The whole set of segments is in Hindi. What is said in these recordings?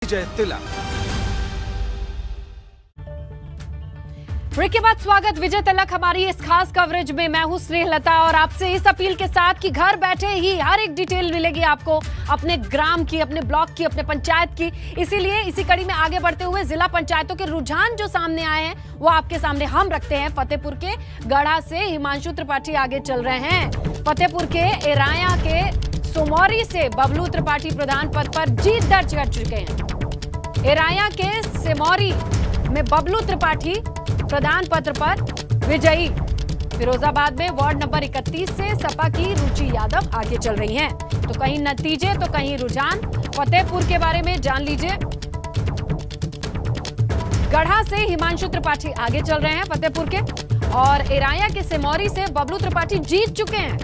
विजय तिलक। ब्रेक के बाद स्वागत विजय तिलक हमारी इस खास कवरेज में। मैं हूं स्नेहलता और आपसे इस अपील के साथ कि घर बैठे ही हर एक डिटेल मिलेगी आपको अपने ग्राम की, अपने ब्लॉक की, अपने पंचायत की। इसीलिए इसी कड़ी में आगे बढ़ते हुए जिला पंचायतों के रुझान जो सामने आए हैं वो आपके सामने हम रखते हैं। फतेहपुर के गढ़ा से हिमांशु त्रिपाठी आगे चल रहे हैं। फतेहपुर के एराया के सोमौरी से बबलू त्रिपाठी प्रधान पद पर जीत दर्ज कर चुके हैं। एराया के सेमौरी में बबलू त्रिपाठी प्रधान पद पर विजयी। फिरोजाबाद में वार्ड नंबर 31 से सपा की रुचि यादव आगे चल रही हैं। तो कहीं नतीजे तो कहीं रुझान। फतेहपुर के बारे में जान लीजिए। गढ़ा से हिमांशु त्रिपाठी आगे चल रहे हैं फतेहपुर के, और एराया के सेमौरी से बबलू त्रिपाठी जीत चुके हैं।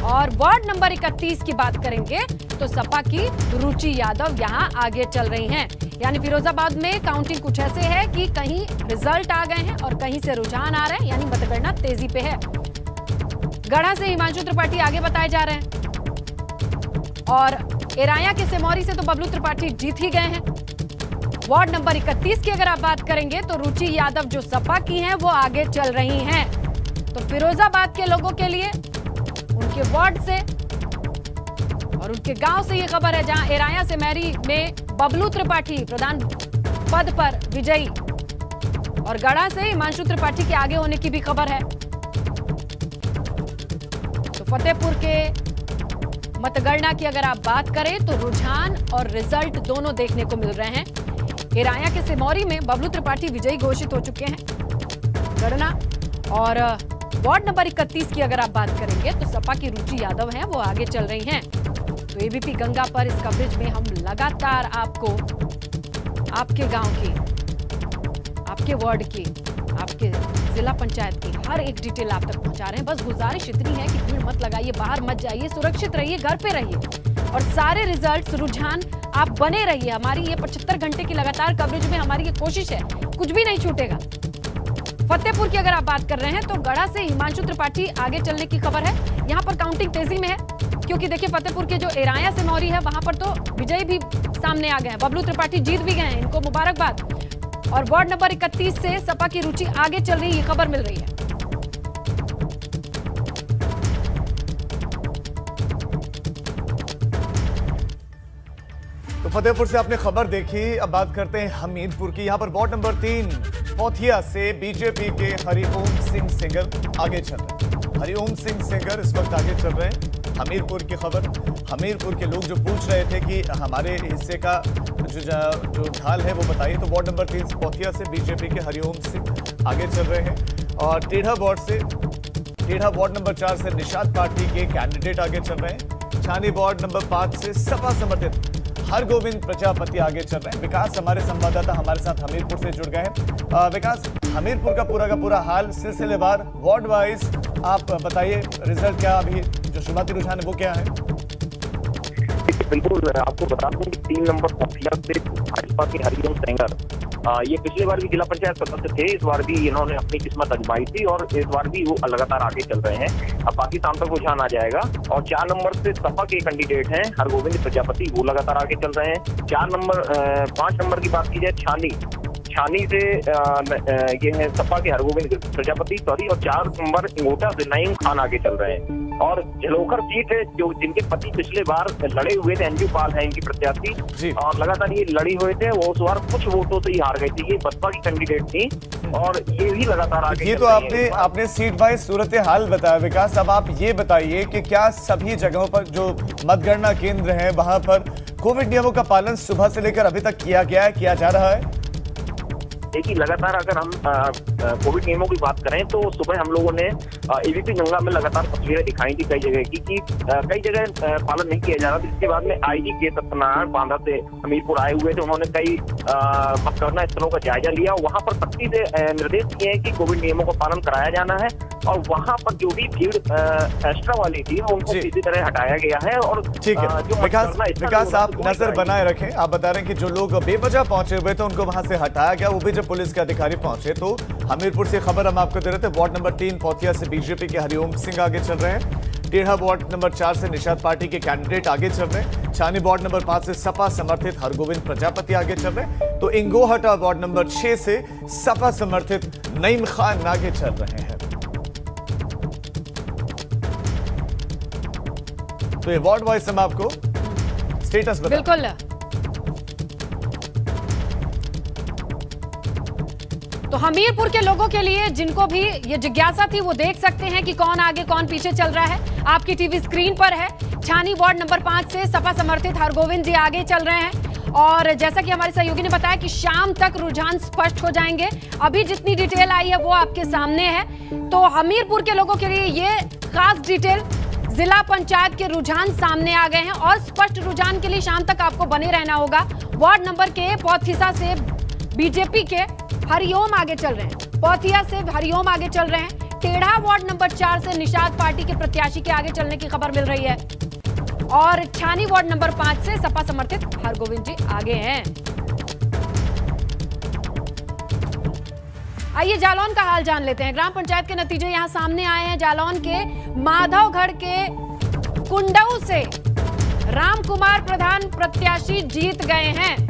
और वार्ड नंबर 31 की बात करेंगे तो सपा की रुचि यादव यहां आगे चल रही हैं। यानी फिरोजाबाद में काउंटिंग कुछ ऐसे है कि कहीं रिजल्ट आ गए हैं और कहीं से रुझान आ रहे हैं, यानी मतगणना तेजी पे है। गढ़ा से हिमांशु त्रिपाठी आगे बताए जा रहे हैं और एराया के सेमौरी से तो बबलू त्रिपाठी जीत ही गए हैं। वार्ड नंबर 31 की अगर आप बात करेंगे तो रुचि यादव जो सपा की हैं वो आगे चल रही हैं। तो फिरोजाबाद के लोगों के लिए उनके वार्ड से और उनके गांव से ये खबर है, जहां एराया से मैरी में बबलू त्रिपाठी प्रधान पद पर विजयी और गढ़ा से हिमांशु त्रिपाठी के आगे होने की भी खबर है। तो फतेहपुर के मतगणना की अगर आप बात करें तो रुझान और रिजल्ट दोनों देखने को मिल रहे हैं। एराया के सिमौरी में बबलू त्रिपाठी विजयी घोषित हो चुके हैं गणना, और वार्ड नंबर 31 की अगर आप बात करेंगे तो सपा की रुचि यादव हैं वो आगे चल रही हैं। तो एबीपी गंगा पर इस कवरेज में हम लगातार आपको आपके गांव की, आपके वार्ड की, आपके जिला पंचायत की हर एक डिटेल आप तक पहुंचा रहे हैं। बस गुजारिश इतनी है कि भीड़ मत लगाइए, बाहर मत जाइए, सुरक्षित रहिए, घर पे रहिए और सारे रिजल्ट रुझान आप बने रहिए। हमारी ये 75 घंटे की लगातार कवरेज में हमारी ये कोशिश है, कुछ भी नहीं छूटेगा। फतेहपुर की अगर आप बात कर रहे हैं तो गढ़ा से हिमांशु त्रिपाठी आगे चलने की खबर है। यहां पर काउंटिंग तेजी में है क्योंकि देखिए फतेहपुर के जो एराया से मौरी है वहां पर तो विजय भी सामने आ गए हैं, बबलू त्रिपाठी जीत भी गए हैं, इनको मुबारकबाद। और वार्ड नंबर 31 से सपा की रुचि आगे चल रही ये खबर मिल रही है। तो फतेहपुर से आपने खबर देखी। अब बात करते हैं हमीरपुर की। यहाँ पर वार्ड नंबर 3 पोथिया से बीजेपी के हरिओम सिंह सेंगर आगे चल रहे हैं। हरिओम सिंह सेंगर इस वक्त आगे चल रहे हैं। हमीरपुर की खबर, हमीरपुर के लोग जो पूछ रहे थे कि हमारे हिस्से का जो ढाल है वो बताइए, तो वार्ड नंबर 3 पोथिया से बीजेपी के हरिओम सिंह आगे चल रहे हैं। और टेढ़ा वार्ड नंबर 4 से निषाद पार्टी के कैंडिडेट आगे चल रहे हैं। छानी वार्ड नंबर 5 से सपा समर्थित हरगोविंद प्रजापति आगे चल रहे हैं। विकास हमारे संवाददाता हमारे साथ हमीरपुर से जुड़ गए हैं। विकास, हमीरपुर का पूरा हाल सिलसिलेवार वार्ड वाइज आप बताइए, रिजल्ट क्या, अभी जो शुरुआती रुझान है वो क्या है? बिल्कुल, आपको बता दूं कि 3 नंबर पोथिया से भाजपा के हरिओम सेंगर ये पिछली बार भी जिला पंचायत सदस्य थे, इस बार भी इन्होंने अपनी किस्मत आजमाई थी और इस बार भी वो लगातार आगे चल रहे हैं। अब बाकी शाम तक रुझान आ जाएगा। और 4 नंबर से सपा के कैंडिडेट हैं हरगोविंद प्रजापति, वो लगातार आगे चल रहे हैं। 5 नंबर की बात की जाए छानी से ये है सपा के हरगोविंद प्रजापति और 4 नंबर इंगोटा से नईम खान आगे चल रहे हैं। और झलोखर सीट है जो जिनके पति पिछले बार लड़े हुए थे, अंजू पाल है इनकी प्रत्याशी, और लगातार ये लड़ी हुए थे, वो उस बार कुछ वोटों से ही हार गई थी। ये बसपा की कैंडिडेट थी और ये भी लगातार आगे। ये तो आपने सीट वाइज सूरत हाल बताया। विकास, अब आप ये बताइए कि क्या सभी जगहों पर जो मतगणना केंद्र है वहां पर कोविड नियमों का पालन सुबह से लेकर अभी तक किया गया है, किया जा रहा है? देखिए, लगातार अगर हम कोविड नियमों की बात करें तो सुबह हम लोगों ने एबीपी गंगा में लगातार तस्वीरें दिखाई थी कई जगह की कि कई जगह पालन नहीं किया जा रहा था। इसके बाद में आईजी के सत्यनारायण बांधा से हमीरपुर आए हुए थे, उन्होंने कई मतगणना स्थलों का जायजा लिया। वहां पर सख्ती से निर्देश दिए हैं कि कोविड नियमों का पालन कराया जाना है और वहां पर जो भी भीड़ एक्स्ट्रा वाली थी उनको किसी तरह हटाया गया है। और ठीक है विकास, आप नजर बनाए रखें। आप बता रहे हैं कि जो लोग बेवजह पहुंचे हुए थे उनको वहां से हटाया गया, वो भी जब पुलिस के अधिकारी पहुंचे। तो हमीरपुर से खबर हम आपको दे रहे थे। वार्ड नंबर 3 पोथिया से बीजेपी के हरिओम सिंह आगे चल रहे हैं। टेढ़ा वार्ड नंबर 4 से निषाद पार्टी के कैंडिडेट आगे चल रहे हैं। छावनी वार्ड नंबर 5 से सपा समर्थित हरगोविंद प्रजापति आगे चल रहे, तो इंगोहटा वार्ड नंबर 6 से सपा समर्थित नईम खान आगे चल रहे हैं। तो ये वार्ड वाइज हम आपको स्टेटस बता। बिल्कुल। तो हमीरपुर के लोगों के लिए जिनको भी ये जिज्ञासा थी वो देख सकते हैं कि कौन आगे कौन पीछे चल रहा है। आपकी टीवी स्क्रीन पर है। छावनी वार्ड नंबर 5 से सपा समर्थित हरगोविंद जी आगे चल रहे हैं और जैसा कि हमारे सहयोगी ने बताया कि शाम तक रुझान स्पष्ट हो जाएंगे। अभी जितनी डिटेल आई है वो आपके सामने है। तो हमीरपुर के लोगों के लिए ये खास डिटेल, जिला पंचायत के रुझान सामने आ गए हैं और स्पष्ट रुझान के लिए शाम तक आपको बने रहना होगा। वार्ड नंबर के पौथिया से बीजेपी के हरिओम आगे चल रहे हैं। पौथिया से हरिओम आगे चल रहे हैं। टेढ़ा वार्ड नंबर 4 से निषाद पार्टी के प्रत्याशी के आगे चलने की खबर मिल रही है और छावनी वार्ड नंबर 5 से सपा समर्थित हरगोविंद जी आगे हैं। आइए जालौन का हाल जान लेते हैं। ग्राम पंचायत के नतीजे यहां सामने आए हैं। जालौन के माधवगढ़ के कुंडऊ से राम कुमार प्रधान प्रत्याशी जीत गए हैं।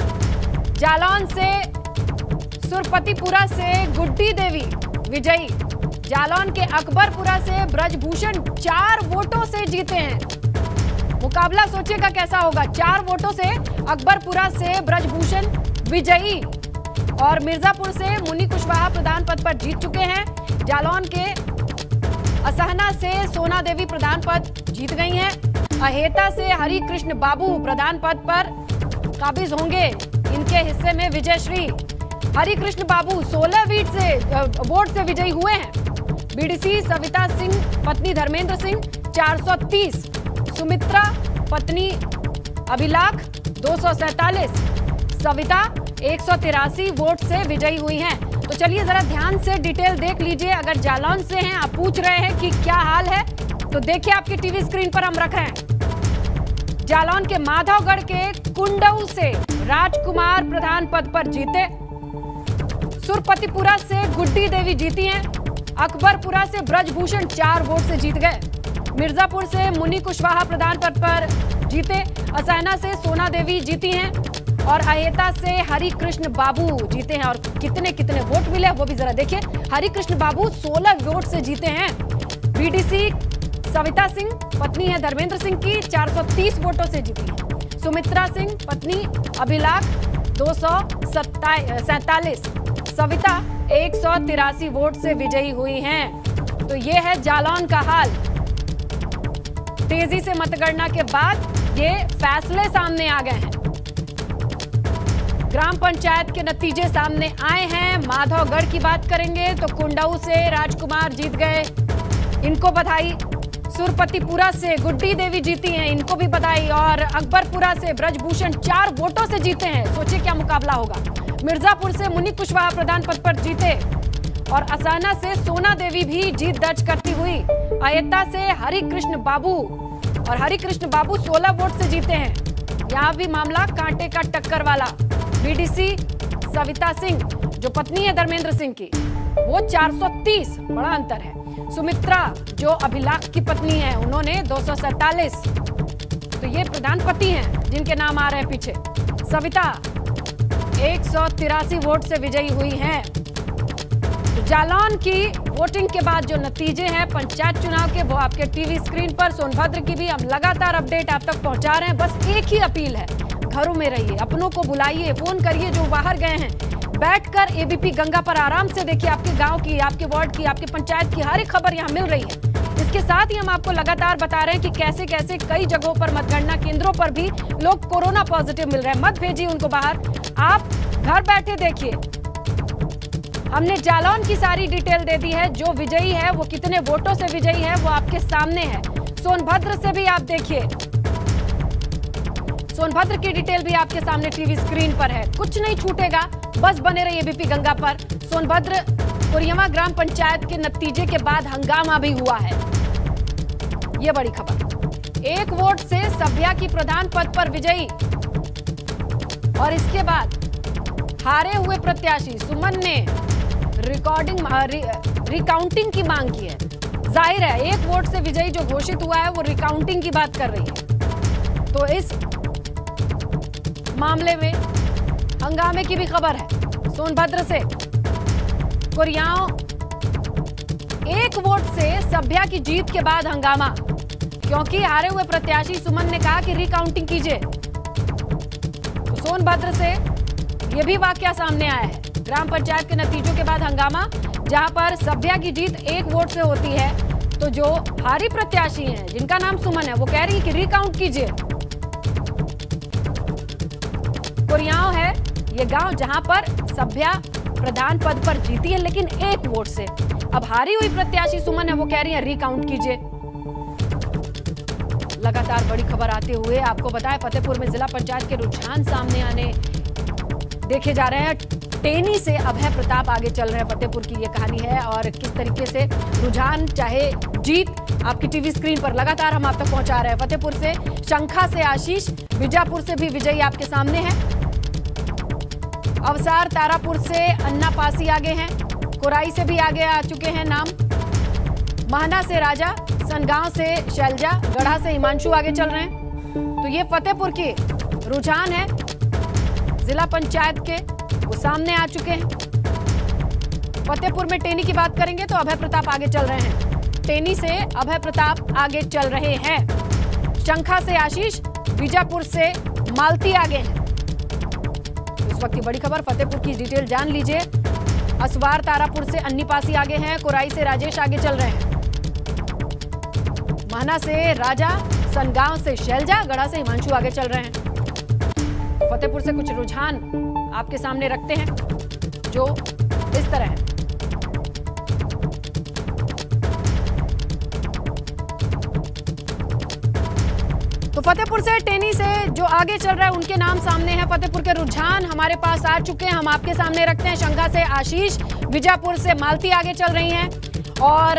जालौन से सुरपतिपुरा से गुड्डी देवी विजयी। जालौन के अकबरपुरा से ब्रजभूषण 4 वोटों से जीते हैं। मुकाबला सोचिएगा कैसा होगा। 4 वोटों से अकबरपुरा से ब्रजभूषण विजयी और मिर्जापुर से मुनि कुशवाहा प्रधान पद पर जीत चुके हैं। जालौन के असहना से सोना देवी प्रधान पद जीत गई हैं। अहेता से हरि कृष्ण बाबू प्रधान पद पर काबिज होंगे। इनके हिस्से में विजयश्री हरि कृष्ण बाबू 16 वोट से विजयी हुए हैं। बीडीसी सविता सिंह पत्नी धर्मेंद्र सिंह 430, सुमित्रा पत्नी अभिलाख 247, सविता 183 वोट से विजयी हुई हैं। तो चलिए जरा ध्यान से डिटेल देख लीजिए। अगर जालौन से हैं, आप पूछ रहे हैं कि क्या हाल है, तो देखिए आपकी टीवी स्क्रीन पर हम रख रहे हैं। जालौन के माधवगढ़ के कुंडऊ से राजकुमार प्रधान पद पर जीते। सुरपतिपुरा से गुड्डी देवी जीती हैं। अकबरपुरा से ब्रजभूषण 4 वोट से जीत गए। मिर्जापुर से मुनि कुशवाहा प्रधान पद पर जीते। असैना से सोना देवी जीती हैं और अहेता से हरि कृष्ण बाबू जीते हैं। और कितने कितने वोट मिले वो भी जरा देखिए। हरि कृष्ण बाबू 16 वोट से जीते हैं। बीडीसी सविता सिंह पत्नी है धर्मेंद्र सिंह की 430 वोटों से जीती है। सुमित्रा सिंह पत्नी अभिलाख 247, सविता 183 वोट से विजयी हुई हैं। तो ये है जालौन का हाल। तेजी से मतगणना के बाद ये फैसले सामने आ गए हैं। ग्राम पंचायत के नतीजे सामने आए हैं। माधवगढ़ की बात करेंगे तो कुंडऊ से राजकुमार जीत गए, इनको बधाई। सुरपतिपुरा से गुड्डी देवी जीती हैं, इनको भी बधाई। और अकबरपुरा से ब्रजभूषण 4 वोटों से जीते हैं। सोचिए क्या मुकाबला होगा। मिर्जापुर से मुनि कुशवाहा प्रधान पद पर जीते और असैना से सोना देवी भी जीत दर्ज करती हुई। अहेता से हरि कृष्ण बाबू और हरि कृष्ण बाबू 16 वोट से जीते हैं। यहाँ भी मामला कांटे का टक्कर वाला। बीडीसी सविता सिंह जो पत्नी है धर्मेंद्र सिंह की, वो 430, बड़ा अंतर है। सुमित्रा जो अभिलाख की पत्नी है, उन्होंने 247। तो ये प्रधानपति हैं जिनके नाम आ रहे हैं पीछे। सविता 183 वोट से विजयी हुई हैं। तो जालौन की वोटिंग के बाद जो नतीजे हैं पंचायत चुनाव के, वो आपके टीवी स्क्रीन पर। सोनभद्र की भी हम लगातार अपडेट आप तक पहुंचा रहे हैं। बस एक ही अपील है, घरों में रहिए, अपनों को बुलाइए, फोन करिए जो बाहर गए हैं। बैठकर एबीपी गंगा पर आराम से देखिए। आपके गांव की, आपके वार्ड की, आपके पंचायत की हर एक खबर यहां मिल रही है। इसके साथ ही हम आपको लगातार बता रहे हैं कि कैसे कैसे कई जगहों पर मतगणना केंद्रों पर भी लोग कोरोना पॉजिटिव मिल रहे हैं। मत भेजिए उनको बाहर, आप घर बैठे देखिए। हमने जालौन की सारी डिटेल दे दी है। जो विजयी है वो कितने वोटों से विजयी है वो आपके सामने है। सोनभद्र से भी आप देखिए, सोनभद्र की डिटेल भी आपके सामने टीवी स्क्रीन पर है। कुछ नहीं छूटेगा, बस बने रहिए एबीपी गंगा पर। सोनभद्र कुरियमा ग्राम पंचायत के नतीजे के बाद हंगामा भी हुआ है, ये बड़ी खबर। 1 वोट से सभ्या की प्रधान पद पर विजयी और इसके बाद हारे हुए प्रत्याशी सुमन ने रिकाउंटिंग की मांग की है। जाहिर है 1 वोट से विजयी जो घोषित हुआ है वो रिकाउंटिंग की बात कर रही है। तो इस मामले में हंगामे की भी खबर है। सोनभद्र से कुरियाओं 1 वोट से सभ्या की जीत के बाद हंगामा, क्योंकि हारे हुए प्रत्याशी सुमन ने कहा कि रिकाउंटिंग कीजिए। तो सोनभद्र से यह भी वाकया सामने आया है। ग्राम पंचायत के नतीजों के बाद हंगामा, जहां पर सभ्या की जीत 1 वोट से होती है, तो जो हारी प्रत्याशी हैं जिनका नाम सुमन है वो कह रही है कि रिकाउंट कीजिए। कुरियाओं है ये गांव जहां पर सभ्या प्रधान पद पर जीती है, लेकिन 1 वोट से। अब हारी हुई प्रत्याशी सुमन है वो कह रही है रिकाउंट कीजिए। लगातार बड़ी खबर आते हुए आपको बताएं, फतेहपुर में जिला पंचायत के रुझान सामने आने देखे जा रहे हैं। टेनी से अभय प्रताप आगे चल रहे हैं। फतेहपुर की ये कहानी है और किस तरीके से रुझान चाहे जीत आपकी टीवी स्क्रीन पर लगातार हम आप तक पहुंचा रहे हैं। फतेहपुर से शंखा से आशीष, बीजापुर से भी विजयी आपके सामने है। अवसार तारापुर से अन्ना पासी आगे हैं। कोराई से भी आगे आ चुके हैं नाम। महना से राजा, सनगांव से शैलजा, गढ़ा से हिमांशु आगे चल रहे हैं। तो ये फतेहपुर के रुझान है जिला पंचायत के, वो सामने आ चुके हैं। फतेहपुर में टेनी की बात करेंगे तो अभय प्रताप आगे चल रहे हैं। टेनी से अभय प्रताप आगे चल रहे हैं। शंखा से आशीष, बीजापुर से मालती आगे हैं। इस वक्त की बड़ी खबर, फतेहपुर की डिटेल जान लीजिए। असवार तारापुर से अन्नी पासी आगे हैं। कोराई से राजेश आगे चल रहे हैं। महना से राजा, सनगांव से शैलजा, गढ़ा से हिमांशु आगे चल रहे हैं। फतेहपुर से कुछ रुझान आपके सामने रखते हैं जो इस तरह है। तो फतेहपुर से टेनी से जो आगे चल रहा है उनके नाम सामने हैं। फतेहपुर के रुझान हमारे पास आ चुके हैं, हम आपके सामने रखते हैं। शंखा से आशीष, बीजापुर से मालती आगे चल रही हैं और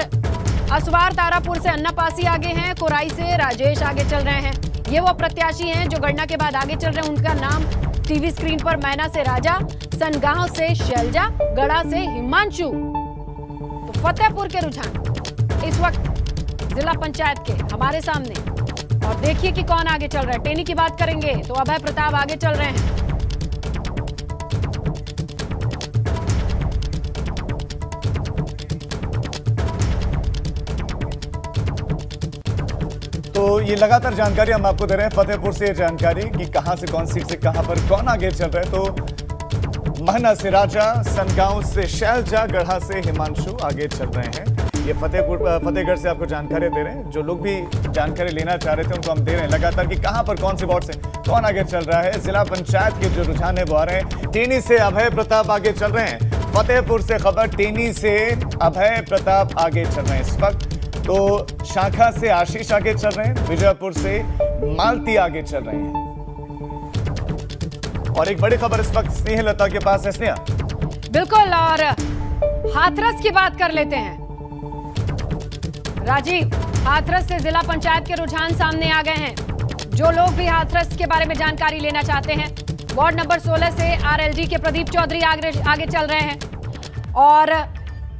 असवार तारापुर से अन्ना पासी आगे हैं। कोराई से राजेश आगे चल रहे हैं। ये वो प्रत्याशी हैं जो गणना के बाद आगे चल रहे हैं। उनका नाम टीवी स्क्रीन पर, मैना से राजा, सनगांव से शैलजा, गढ़ा से हिमांशु। तो फतेहपुर के रुझान इस वक्त जिला पंचायत के हमारे सामने, और देखिए कि कौन आगे चल रहा है। टेनी की बात करेंगे तो अभय प्रताप आगे चल रहे हैं। तो ये लगातार जानकारी हम आपको दे रहे हैं। फतेहपुर से ये जानकारी कि कहां से कौन सीट से कहां पर कौन आगे चल रहा है। तो महना से राजा, सनगांव से शैलजा, गढ़ा से हिमांशु आगे चल रहे हैं। ये फतेहगढ़ से आपको जानकारी दे रहे हैं। जो लोग भी जानकारी लेना चाह रहे थे उनको हम दे रहे हैं लगातार कि कहां पर कौन से वार्ड से कौन आगे चल रहा है। जिला पंचायत के जो रुझान है वो आ रहे हैं। टेनी से अभय प्रताप आगे चल रहे हैं। फतेहपुर से खबर, टेनी से अभय प्रताप आगे चल रहे हैं इस वक्त। तो शाखा से आशीष आगे चल रहे हैं। बीजापुर से मालती आगे चल रहे हैं। और एक बड़ी खबर इस वक्त स्नेहलता के पास है। स्नेहा, बिल्कुल, और हाथरस की बात कर लेते हैं। राजीव, हाथरस से जिला पंचायत के रुझान सामने आ गए हैं। जो लोग भी हाथरस के बारे में जानकारी लेना चाहते हैं, वार्ड नंबर 16 से आरएलडी के प्रदीप चौधरी आगे चल रहे हैं। और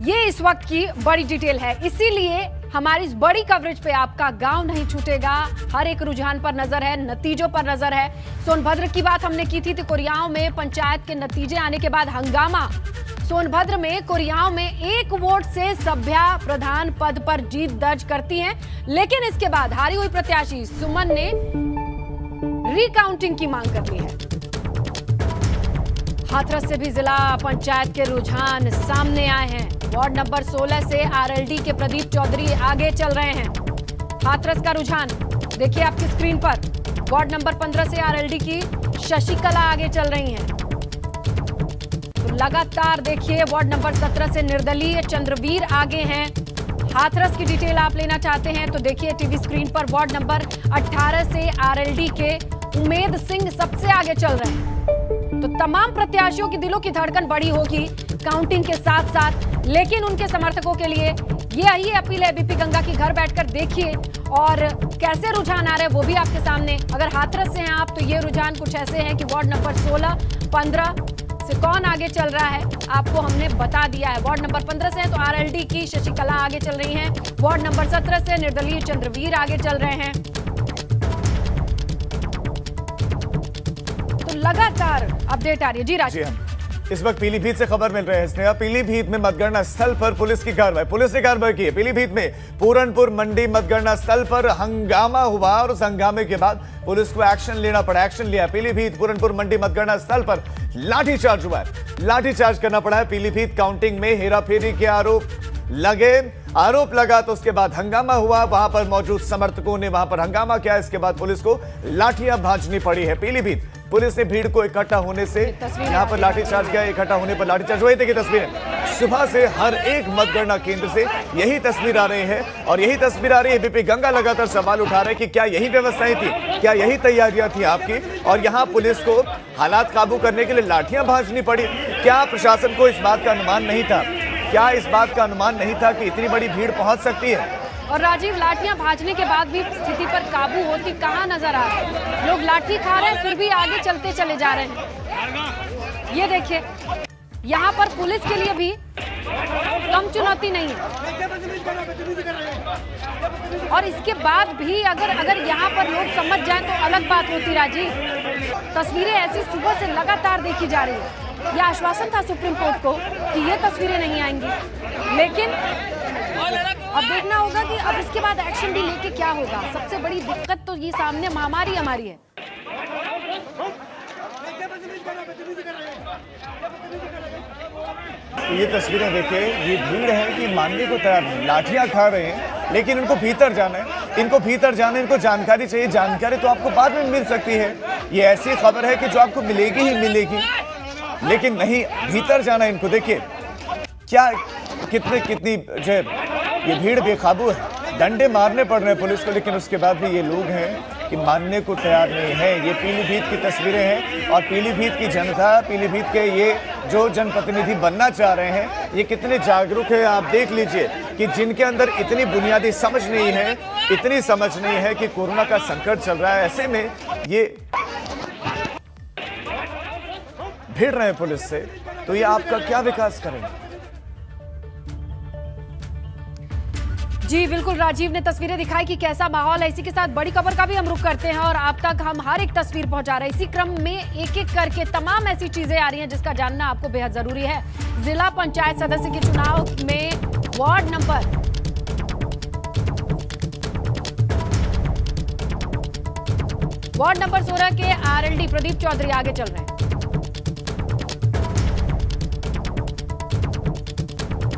ये इस वक्त की बड़ी डिटेल है, इसीलिए हमारी इस बड़ी कवरेज पे आपका गांव नहीं छूटेगा। हर एक रुझान पर नजर है, नतीजों पर नजर है। सोनभद्र की बात हमने की थी, तो कुरियाओं में पंचायत के नतीजे आने के बाद हंगामा। सोनभद्र में कुरियाओं में 1 वोट से सभ्या प्रधान पद पर जीत दर्ज करती हैं, लेकिन इसके बाद हारी हुई प्रत्याशी सुमन ने रिकाउंटिंग की मांग कर ली है। हाथरस से भी जिला पंचायत के रुझान सामने आए हैं। वार्ड नंबर 16 से आरएलडी के प्रदीप चौधरी आगे चल रहे हैं। हाथरस का रुझान देखिए आपकी स्क्रीन पर। वार्ड नंबर 15 से आरएलडी की शशिकला आगे चल रही हैं। तो लगातार देखिए वार्ड नंबर 17 से निर्दलीय चंद्रवीर आगे हैं। हाथरस की डिटेल आप लेना चाहते हैं तो देखिए टीवी स्क्रीन पर। वार्ड नंबर 18 से आरएलडी के उमेद सिंह सबसे आगे चल रहे हैं। तो तमाम प्रत्याशियों की दिलों की धड़कन बढ़ी होगी काउंटिंग के साथ साथ, लेकिन उनके समर्थकों के लिए यही अपील है बीपी गंगा की, घर बैठकर देखिए और कैसे रुझान आ रहे हैं वो भी आपके सामने। अगर हाथरस से हैं आप तो ये रुझान कुछ ऐसे हैं कि वार्ड नंबर 16, 15 से कौन आगे चल रहा है आपको हमने बता दिया है। वार्ड नंबर 15 से तो आरएलडी की शशिकला आगे चल रही हैं। वार्ड नंबर 17 से निर्दलीय चंद्रवीर आगे चल रहे हैं। तो लगातार अपडेट आ रही है। जी जी राजीव। हाँ, इस वक्त पीलीभीत से खबर मिल रही है स्नेहा। पीलीभीत में मतगणना स्थल पर पुलिस की कार्रवाई, पुलिस ने कार्रवाई की है। पीलीभीत में पूरनपुर मंडी मतगणना स्थल पर हंगामा हुआ और उस हंगामे के बाद पुलिस को एक्शन लेना पड़ा, एक्शन लिया। पीलीभीत पूरनपुर मंडी मतगणना स्थल पर लाठीचार्ज हुआ है, लाठीचार्ज करना पड़ा है। पीलीभीत काउंटिंग में हेराफेरी के आरोप लगा तो उसके बाद हंगामा हुआ। वहां पर मौजूद समर्थकों ने वहां पर हंगामा किया, इसके बाद पुलिस को लाठियां भांजनी पड़ी है। पीलीभीत पुलिस ने भीड़ को इकट्ठा होने से यहां पर लाठीचार्ज किया, इकट्ठा होने पर लाठीचार्ज हुए। देखिए तस्वीरें, सुबह से हर एक मतगणना केंद्र से यही तस्वीर आ रही है और यही तस्वीर आ रही है। बीपी गंगा लगातार सवाल उठा रहे हैं कि क्या यही व्यवस्थाएं थी, क्या यही तैयारियां थी आपकी, और यहां पुलिस को हालात काबू करने के लिए लाठियां भांजनी पड़ी। क्या प्रशासन को इस बात का अनुमान नहीं था, क्या इस बात का अनुमान नहीं था कि इतनी बड़ी भीड़ पहुंच सकती है? और राजीव, लाठियां भाजने के बाद भी स्थिति पर काबू होती कहां नजर आ रहा है। लोग लाठी खा रहे हैं फिर भी आगे चलते चले जा रहे हैं। ये देखिए, यहाँ पर पुलिस के लिए भी कम चुनौती नहीं है। और इसके बाद भी अगर यहाँ पर लोग समझ जाएं तो अलग बात होती। राजीव, तस्वीरें ऐसी सुबह से लगातार देखी जा रही है। यह आश्वासन था सुप्रीम कोर्ट को कि ये तस्वीरें नहीं आएंगी, लेकिन अब देखना होगा कि अब इसके बाद एक्शन भी लेके क्या होगा। सबसे बड़ी दिक्कत तो ये सामने महामारी हमारी है। ये तस्वीरें देखिए, ये भीड़ है कि मानने को तैयार नहीं, लाठियां खा रहे हैं लेकिन इनको भीतर जाना है, इनको भीतर जाना है, इनको जानकारी चाहिए। जानकारी तो आपको बाद में मिल सकती है, ये ऐसी खबर है कि जो आपको मिलेगी ही मिलेगी, लेकिन नहीं, भीतर जाना है इनको। देखिए क्या कितनी जो ये भीड़ बेकाबू है, डंडे मारने पड़ रहे हैं पुलिस को, लेकिन उसके बाद भी ये लोग हैं कि मानने को तैयार नहीं है। ये पीलीभीत की तस्वीरें हैं और पीलीभीत की जनता, पीलीभीत के ये जो जनप्रतिनिधि बनना चाह रहे हैं, ये कितने जागरूक है। आप देख लीजिए कि जिनके अंदर इतनी बुनियादी समझ नहीं है, इतनी समझ नहीं है कि कोरोना का संकट चल रहा है, ऐसे में ये भिड़ रहे हैं पुलिस से, तो ये आपका क्या विकास करेंगे? जी बिल्कुल, राजीव ने तस्वीरें दिखाई कि कैसा माहौल है। इसी के साथ बड़ी खबर का भी हम रुख करते हैं और आप तक हम हर एक तस्वीर पहुंचा रहे हैं। इसी क्रम में एक एक करके तमाम ऐसी चीजें आ रही हैं जिसका जानना आपको बेहद जरूरी है। जिला पंचायत सदस्य के चुनाव में वार्ड नंबर 16 के आरएलडी प्रदीप चौधरी आगे चल रहे हैं।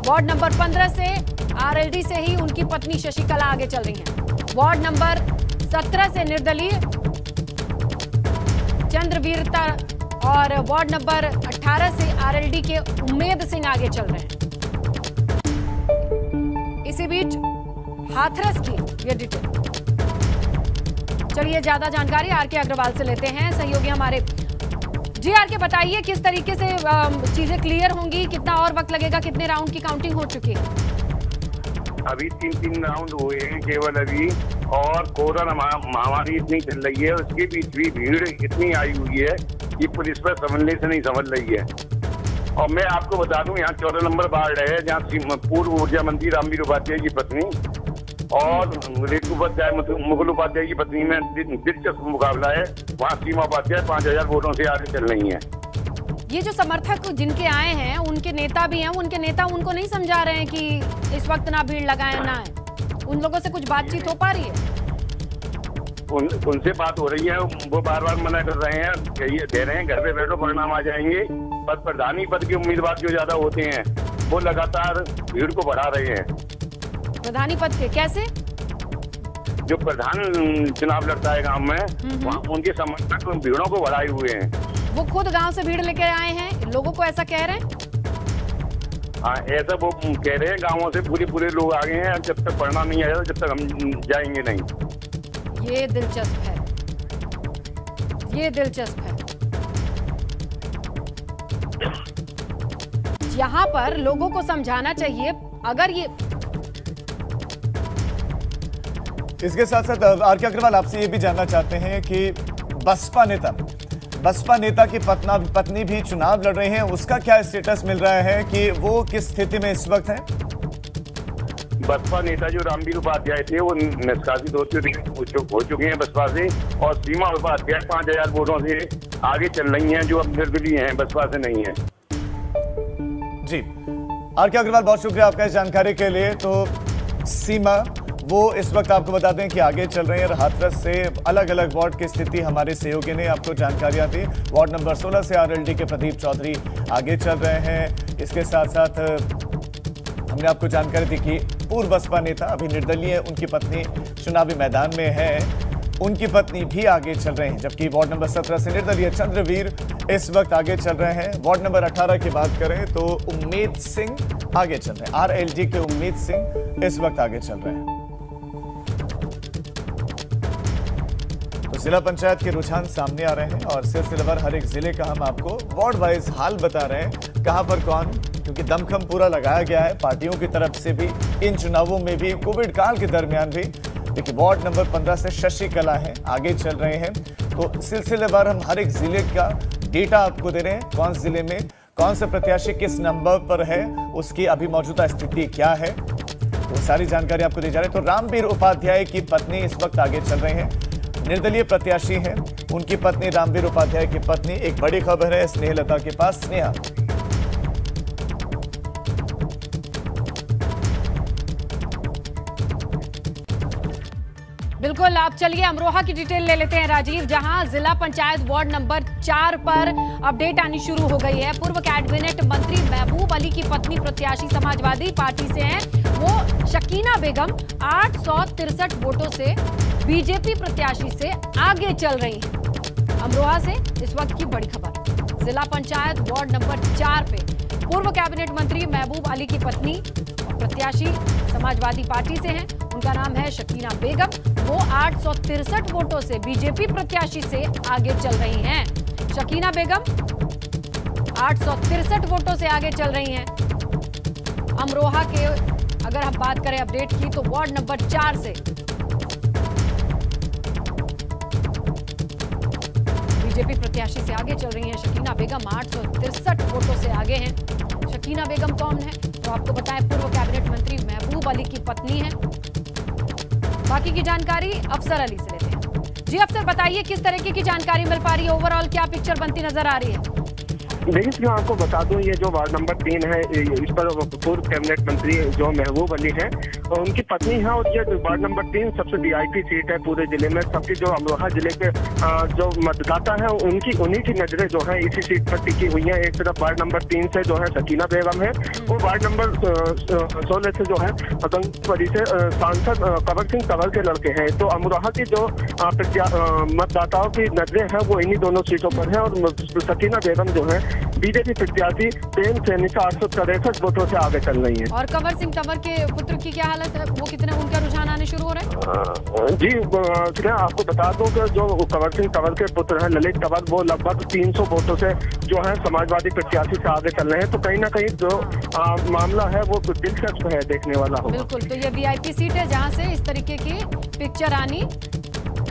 वार्ड नंबर 15 से आरएलडी से ही उनकी पत्नी शशिकला आगे चल रही हैं। वार्ड नंबर 17 से निर्दलीय चंद्रवीरता और वार्ड नंबर 18 से आरएलडी के उम्मेद सिंह आगे चल रहे हैं। इसी बीच हाथरस की ये डिटेल, चलिए ज्यादा जानकारी आरके अग्रवाल से लेते हैं, सहयोगी हमारे। जी आरके, बताइए किस तरीके से चीजें क्लियर होंगी, कितना और वक्त लगेगा, कितने राउंड की काउंटिंग हो चुकी है? अभी 3 राउंड हुए हैं केवल अभी, और कोरोना महामारी इतनी चल रही है, उसके बीच भी भीड़ इतनी आई हुई है कि पुलिस पर समझने से नहीं समझ रही है। और मैं आपको बता दूं, यहाँ 14 नंबर वार्ड है जहाँ पूर्व ऊर्जा मंत्री रामवीर उपाध्याय की पत्नी और रेखू उपाध्याय मुकुल उपाध्याय की पत्नी में दिलचस्प मुकाबला है। वहाँ सीमा उपाध्याय 5000 वोटों से आगे चल रही है। ये जो समर्थक जिनके आए हैं, उनके नेता भी हैं, उनके नेता उनको नहीं समझा रहे हैं कि इस वक्त ना भीड़ लगाएं ना है। उन लोगों से कुछ बातचीत हो पा रही है? उनसे बात हो रही है, वो बार बार मना कर रहे हैं, कह रहे हैं घर पे बैठो परिणाम आ जाएंगे। पर प्रधानी पद के उम्मीदवार जो ज्यादा होते हैं वो लगातार भीड़ को बढ़ा रहे हैं। प्रधानी पद के कैसे? जो प्रधान चुनाव लड़ता है गांव में, वहाँ उनके समर्थक भीड़ों को बढ़ाए हुए हैं। वो खुद गांव से भीड़ लेके आए हैं, लोगों को ऐसा कह रहे हैं? हाँ, ऐसा वो कह रहे हैं, गांवों से पूरे लोग आ गए हैं। जब तक परिणाम नहीं आएगा जब तक हम जाएंगे नहीं। ये दिलचस्प है, ये दिलचस्प है। यहाँ पर लोगों को समझाना चाहिए। अगर ये इसके साथ साथ आरके अग्रवाल, आपसे ये भी जानना चाहते हैं कि बसपा नेता की पत्नी भी चुनाव लड़ रहे हैं, उसका क्या स्टेटस मिल रहा है कि वो किस स्थिति में इस वक्त है? बसपा नेता जो रामवीर उपाध्याय थे वो निष्कासित हो चुके हैं बसपा से, और सीमा उपाध्याय 5000 वोटों से आगे चल रही हैं, जो अब निर्दलीय हैं, बसपा से नहीं है। जी आर.के. अग्रवाल, बहुत शुक्रिया आपका इस जानकारी के लिए। तो सीमा वो इस वक्त आपको बता दें कि आगे चल रहे हैं। हाथरस से अलग अलग वार्ड की स्थिति हमारे सहयोगी ने आपको जानकारियां दी। वार्ड नंबर 16 से आरएलडी के प्रदीप चौधरी आगे चल रहे हैं। इसके साथ साथ हमने आपको जानकारी दी कि पूर्व बसपा नेता अभी निर्दलीय, उनकी पत्नी चुनावी मैदान में है, उनकी पत्नी भी आगे चल रहे हैं। जबकि वार्ड नंबर 17 से निर्दलीय चंद्रवीर इस वक्त आगे चल रहे हैं। वार्ड नंबर 18 की बात करें तो उम्मीद सिंह आगे चल रहे हैं। आरएलडी के उम्मीद सिंह इस वक्त आगे चल रहे हैं। तो जिला पंचायत के रुझान सामने आ रहे हैं और सिलसिलेवार हर एक जिले का हम आपको वार्ड वाइज हाल बता रहे हैं, कहां पर कौन, क्योंकि दमखम पूरा लगाया गया है पार्टियों की तरफ से भी, इन चुनावों में भी, कोविड काल के दरमियान भी। देखिए वार्ड नंबर 15 से शशि कला है, आगे चल रहे हैं। तो सिलसिलेवार हम हर एक जिले का डेटा आपको दे रहे हैं, कौन जिले में कौन सा प्रत्याशी किस नंबर पर है, उसकी अभी मौजूदा स्थिति क्या है, तो सारी जानकारी आपको दी जा रही है। तो रामवीर उपाध्याय की पत्नी इस वक्त आगे चल रहे हैं, निर्दलीय प्रत्याशी हैं, उनकी पत्नी रामवीर उपाध्याय की पत्नी। एक बड़ी खबर है स्नेहलता के पास, स्नेहा। बिल्कुल, आप चलिए अमरोहा की डिटेल ले लेते हैं राजीव, जहां जिला पंचायत वार्ड नंबर 4 पर अपडेट आनी शुरू हो गई है। पूर्व कैबिनेट मंत्री महबूब अली की पत्नी प्रत्याशी समाजवादी पार्टी से हैं, वो शकीना बेगम 863 वोटों से बीजेपी प्रत्याशी से आगे चल रही हैं। अमरोहा से इस वक्त की बड़ी खबर, जिला पंचायत वार्ड नंबर 4 पे पूर्व कैबिनेट मंत्री महबूब अली की पत्नी प्रत्याशी समाजवादी पार्टी से हैं, उनका नाम है शकीना बेगम। वो 863 वोटों से बीजेपी प्रत्याशी से आगे चल रही हैं। शकीना बेगम 863 वोटों से आगे चल रही हैं। अमरोहा के अगर हम बात करें अपडेट की, तो वार्ड नंबर 4 से बीजेपी प्रत्याशी से आगे चल रही हैं शकीना बेगम, 863 वोटों से आगे हैं। शकीना बेगम कौन है तो आपको बताएं, पूर्व कैबिनेट मंत्री महबूब अली की पत्नी है। बाकी की जानकारी अफसर अली से लेते हैं। जी अफसर, बताइए किस तरीके की जानकारी मिल पा रही है, ओवरऑल क्या पिक्चर बनती नजर आ रही है? देखिए, मैं आपको बता दूं, ये जो वार्ड नंबर 3 है, इस पर पूर्व कैबिनेट मंत्री जो महबूब अली हैं, उनकी पत्नी है। और ये वार्ड नंबर 3 सबसे वीआईपी सीट है पूरे जिले में। सबकी जो अमरोहा जिले के जो मतदाता है, उन्हीं की नजरें जो है इसी सीट पर टिकी हुई है। एक तरफ वार्ड नंबर 3 से जो है शकीना बेगम है, वो वार्ड नंबर 16 से जो है गंगोत्री से सांसद कंवर सिंह कंवर के लड़के हैं। तो अमरोहा की जो मतदाताओं की नजरें हैं वो इन्हीं दोनों सीटों पर है। और शकीना बेगम जो है बीजेपी प्रत्याशी प्रेम सैनी से 863 वोटों से आगे चल रही है। और कंवर सिंह कंवर के पुत्र की क्या हालत है, वो कितने उनका रुझान आने शुरू हो रहा है? जी मैं आपको बता दूं कि जो कंवर सिंह कंवर के पुत्र हैं ललित कंवर, वो लगभग 300 वोटों से जो है समाजवादी प्रत्याशी से आगे चल रहे हैं। तो कहीं ना कहीं जो मामला है वो दिलचस्प है, देखने वाला होगा। बिल्कुल, तो ये वीआईपी सीट है जहां से इस तरीके की पिक्चर आनी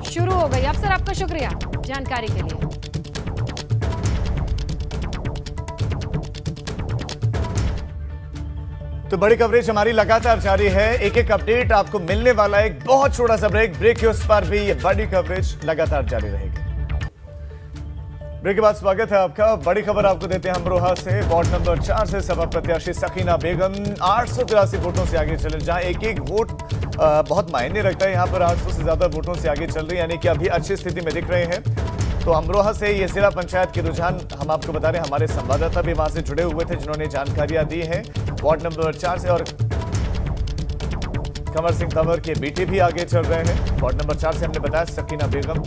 शुरू हो गई। अफसर आपका शुक्रिया जानकारी के लिए। तो बड़ी कवरेज हमारी लगातार जारी है, एक एक अपडेट आपको मिलने वाला है। एक बहुत छोटा सा ब्रेक के उस पर भी ये बड़ी कवरेज लगातार जारी रहेगी। ब्रेक के बाद स्वागत है आपका। बड़ी खबर आपको देते हैं अमरोहा से। वार्ड नंबर 4 से सपा प्रत्याशी शकीना बेगम 883 वोटों से आगे चल, जहां एक एक वोट बहुत मायने रखता है। यहाँ पर 800 से ज्यादा वोटों से आगे चल रही है, यानी कि अभी अच्छी स्थिति में दिख रहे हैं। तो अमरोहा से ये जिला पंचायत के रुझान हम आपको बता रहे हैं, हमारे संवाददाता भी वहां से जुड़े हुए थे जिन्होंने जानकारियां दी हैं। वार्ड नंबर 4 से और कंवर सिंह कंवर के बेटे भी आगे चल रहे हैं। वार्ड नंबर 4 से हमने बताया शकीना बेगम,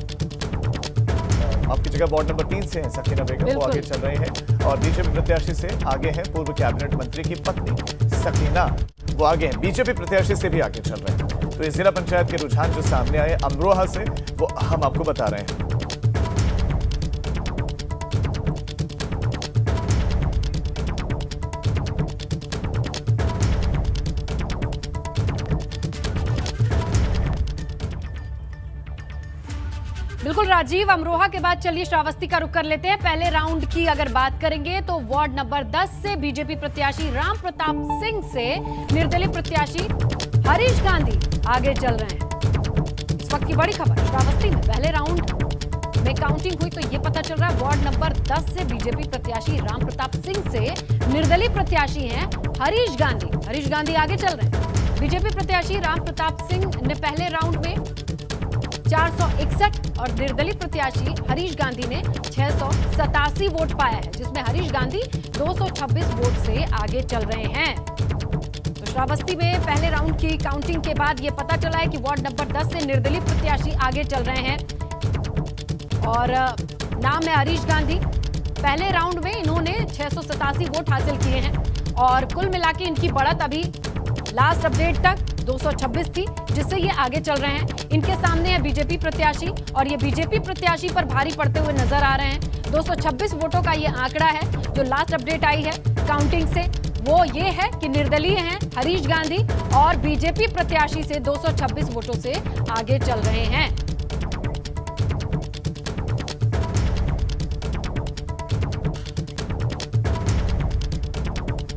आपकी जगह वार्ड नंबर 3 से हैं शकीना बेगम, वो आगे चल रहे हैं। और बीजेपी प्रत्याशी से आगे हैं पूर्व कैबिनेट मंत्री की पत्नी शकीना, वो आगे हैं, बीजेपी प्रत्याशी से भी आगे चल रहे हैं। तो ये जिला पंचायत के रुझान जो सामने आए अमरोहा से, वो हम आपको बता रहे हैं। बिल्कुल राजीव, अमरोहा के बाद चलिए श्रावस्ती का रुख कर लेते हैं। पहले राउंड की अगर बात करेंगे तो वार्ड नंबर 10 से बीजेपी प्रत्याशी राम प्रताप सिंह से निर्दलीय प्रत्याशी हरीश गांधी आगे चल रहे हैं। इस वक्त की बड़ी खबर, श्रावस्ती में पहले राउंड में काउंटिंग हुई तो ये पता चल रहा है वार्ड नंबर 10 से बीजेपी प्रत्याशी राम प्रताप सिंह से निर्दलीय प्रत्याशी हैं हरीश गांधी। हरीश गांधी आगे चल रहे हैं। बीजेपी प्रत्याशी राम प्रताप सिंह ने पहले राउंड में 461 और निर्दलीय प्रत्याशी हरीश गांधी ने 687 वोट पाया है, जिसमें हरीश गांधी 226 वोट से आगे चल रहे हैं। तो श्रावस्ती में पहले राउंड की काउंटिंग के बाद यह पता चला है कि वार्ड नंबर 10 से निर्दलीय प्रत्याशी आगे चल रहे हैं और नाम है हरीश गांधी। पहले राउंड में इन्होंने 687 वोट हासिल किए हैं और कुल मिलाकर इनकी बढ़त अभी लास्ट अपडेट तक 226 थी, जिससे ये आगे चल रहे हैं। इनके सामने है बीजेपी प्रत्याशी और ये बीजेपी प्रत्याशी पर भारी पड़ते हुए नजर आ रहे हैं। 226 वोटों का ये आंकड़ा है जो लास्ट अपडेट आई है काउंटिंग से, वो ये है कि निर्दलीय हैं हरीश गांधी और बीजेपी प्रत्याशी से 226 वोटों से आगे चल रहे हैं।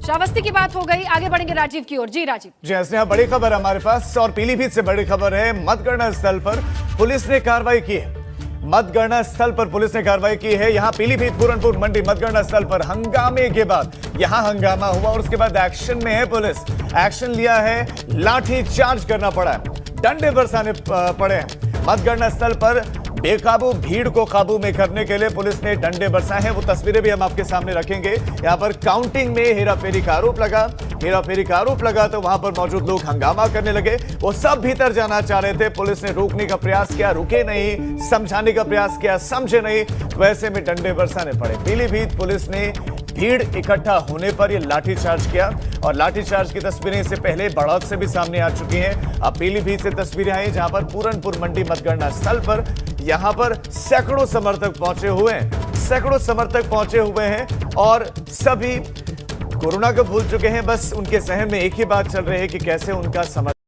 श्रावस्ती की बात हो गई, आगे बढ़ेंगे राजीव की ओर। जी राजीव। जी स्नेहा, बड़ी खबर हमारे पास और पीलीभीत से बड़ी खबर है। मतगणना स्थल पर पुलिस ने कार्रवाई की है। मतगणना स्थल पर पुलिस ने कार्रवाई की है। यहां पीलीभीत पूरनपुर मंडी मतगणना स्थल पर हंगामे के बाद यहां हंगामा हुआ और उसके बाद एक्शन में है पुलिस। एक्शन लिया है, लाठी चार्ज करना पड़ा है, डंडे बरसाने पड़े हैं। मतगणना स्थल पर बेकाबू भीड़ को काबू में करने के लिए पुलिस ने डंडे बरसाए हैं। वो तस्वीरें भी हम आपके सामने रखेंगे। यहां पर काउंटिंग में हेराफेरी का आरोप लगा तो वहां पर मौजूद लोग हंगामा करने लगे। वो सब भीतर जाना चाह रहे थे, पुलिस ने रोकने का प्रयास किया, रुके नहीं, समझाने का प्रयास किया, समझे नहीं, तो ऐसे में डंडे बरसाने पड़े। पीलीभीत पुलिस ने भीड़ इकट्ठा होने पर यह लाठीचार्ज किया और लाठीचार्ज की तस्वीरें इससे पहले बड़ौद से भी सामने आ चुकी हैं। अब पीलीभीत से तस्वीरें आई जहां पर पूरनपुर मंडी मतगणना स्थल पर यहां पर सैकड़ों समर्थक पहुंचे हुए हैं और सभी कोरोना को भूल चुके हैं। बस उनके जहन में एक ही बात चल रही है कि कैसे उनका समर्थन